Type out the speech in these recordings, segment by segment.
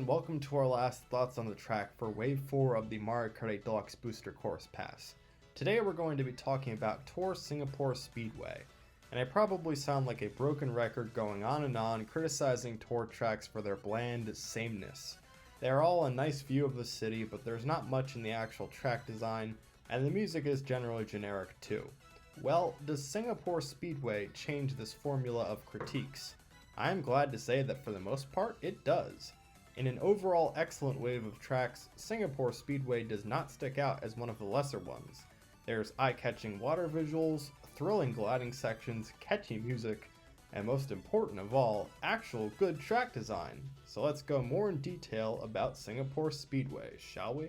and welcome to our last thoughts on the track for Wave 4 of the Mario Kart 8 Deluxe Booster Course Pass. Today we're going to be talking about TOTT Singapore Speedway, and I probably sound like a broken record going on and on criticizing TOTT tracks for their bland sameness. They are all a nice view of the city, but there's not much in the actual track design, and the music is generally generic too. Well, does Singapore Speedway change this formula of critiques? I am glad to say that for the most part, it does. In an overall excellent wave of tracks, Singapore Speedway does not stick out as one of the lesser ones. There's eye-catching water visuals, thrilling gliding sections, catchy music, and most important of all, actual good track design. So let's go more in detail about Singapore Speedway, shall we?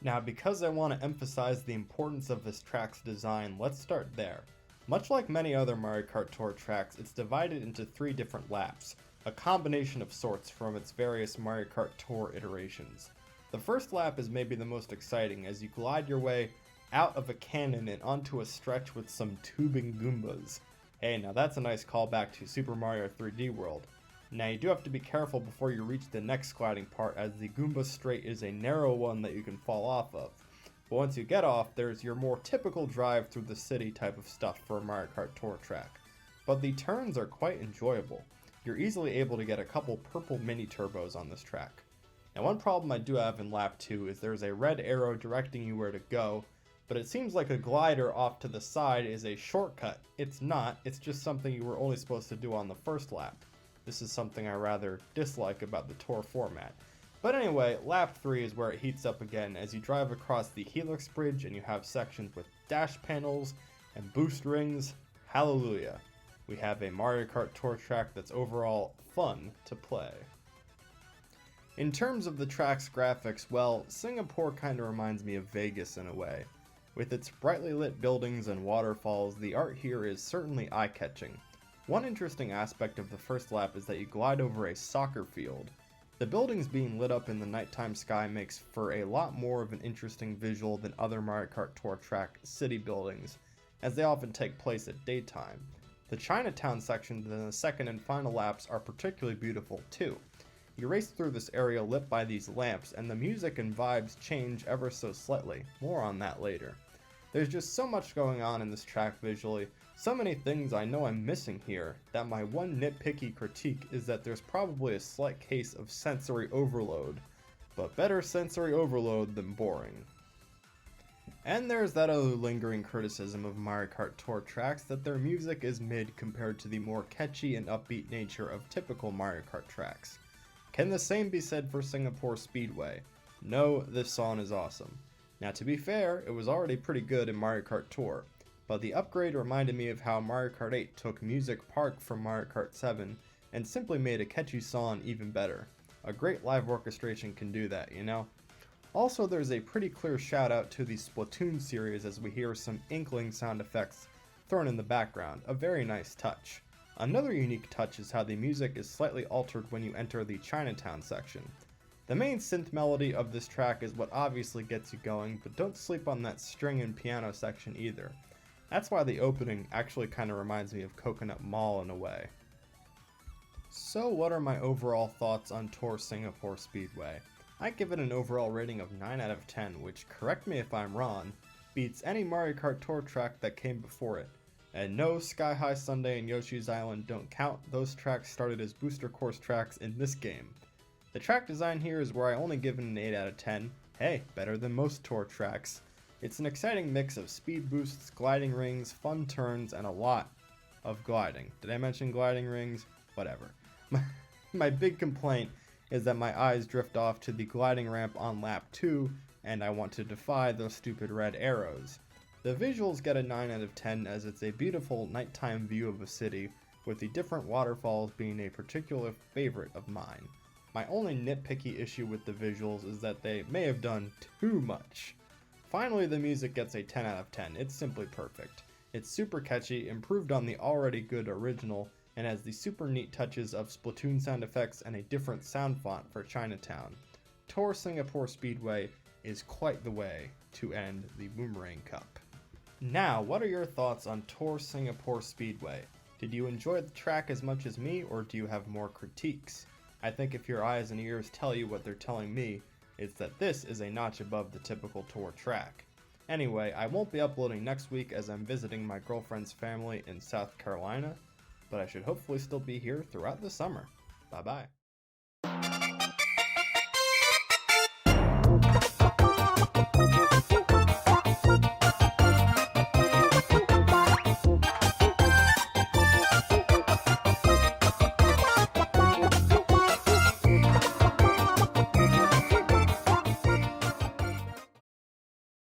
Now, because I want to emphasize the importance of this track's design, let's start there. Much like many other Mario Kart Tour tracks, it's divided into 3 different laps, a combination of sorts from its various Mario Kart Tour iterations. The first lap is maybe the most exciting as you glide your way out of a cannon and onto a stretch with some tubing Goombas. Hey, now that's a nice callback to Super Mario 3D World. Now you do have to be careful before you reach the next gliding part, as the Goomba straight is a narrow one that you can fall off of. But once you get off, there's your more typical drive through the city type of stuff for a Mario Kart Tour track. But the turns are quite enjoyable. You're easily able to get a couple purple mini turbos on this track. Now, one problem I do have in lap 2 is there's a red arrow directing you where to go, but it seems like a glider off to the side is a shortcut. It's not, it's just something you were only supposed to do on the first lap. This is something I rather dislike about the Tour format. But anyway, lap 3 is where it heats up again as you drive across the Helix Bridge and you have sections with dash panels and boost rings. Hallelujah. We have a Mario Kart Tour track that's overall fun to play. In terms of the track's graphics, well, Singapore kinda reminds me of Vegas in a way. With its brightly lit buildings and waterfalls, the art here is certainly eye-catching. One interesting aspect of the first lap is that you glide over a soccer field. The buildings being lit up in the nighttime sky makes for a lot more of an interesting visual than other Mario Kart Tour track city buildings, as they often take place at daytime. The Chinatown sections in the second and final laps are particularly beautiful too. You race through this area lit by these lamps, and the music and vibes change ever so slightly. More on that later. There's just so much going on in this track visually, so many things I know I'm missing here, that my one nitpicky critique is that there's probably a slight case of sensory overload, but better sensory overload than boring. And there's that other lingering criticism of Mario Kart Tour tracks, that their music is mid compared to the more catchy and upbeat nature of typical Mario Kart tracks. Can the same be said for Singapore Speedway? No, this song is awesome. Now, to be fair, it was already pretty good in Mario Kart Tour, but the upgrade reminded me of how Mario Kart 8 took Music Park from Mario Kart 7 and simply made a catchy song even better. A great live orchestration can do that, you know? Also, there's a pretty clear shout out to the Splatoon series as we hear some inkling sound effects thrown in the background, a very nice touch. Another unique touch is how the music is slightly altered when you enter the Chinatown section. The main synth melody of this track is what obviously gets you going, but don't sleep on that string and piano section either. That's why the opening actually kinda reminds me of Coconut Mall in a way. So what are my overall thoughts on TOTT Singapore Speedway? I give it an overall rating of 9 out of 10, which, correct me if I'm wrong, beats any Mario Kart Tour track that came before it. And no, Sky High Sundae and Yoshi's Island don't count, those tracks started as booster course tracks in this game. The track design here is where I only give it an 8 out of 10. Hey, better than most Tour tracks. It's an exciting mix of speed boosts, gliding rings, fun turns, and a lot of gliding. Did I mention gliding rings? Whatever. My big complaint is that my eyes drift off to the gliding ramp on lap 2, and I want to defy those stupid red arrows. The visuals get a 9 out of 10 as it's a beautiful nighttime view of a city, with the different waterfalls being a particular favorite of mine. My only nitpicky issue with the visuals is that they may have done too much. Finally, the music gets a 10 out of 10, it's simply perfect. It's super catchy, improved on the already good original, and has the super neat touches of Splatoon sound effects and a different sound font for Chinatown. TOTT Singapore Speedway is quite the way to end the Boomerang Cup. Now, what are your thoughts on TOTT Singapore Speedway? Did you enjoy the track as much as me, or do you have more critiques? I think if your eyes and ears tell you what they're telling me, it's that this is a notch above the typical tour track. Anyway, I won't be uploading next week as I'm visiting my girlfriend's family in South Carolina, but I should hopefully still be here throughout the summer. Bye bye.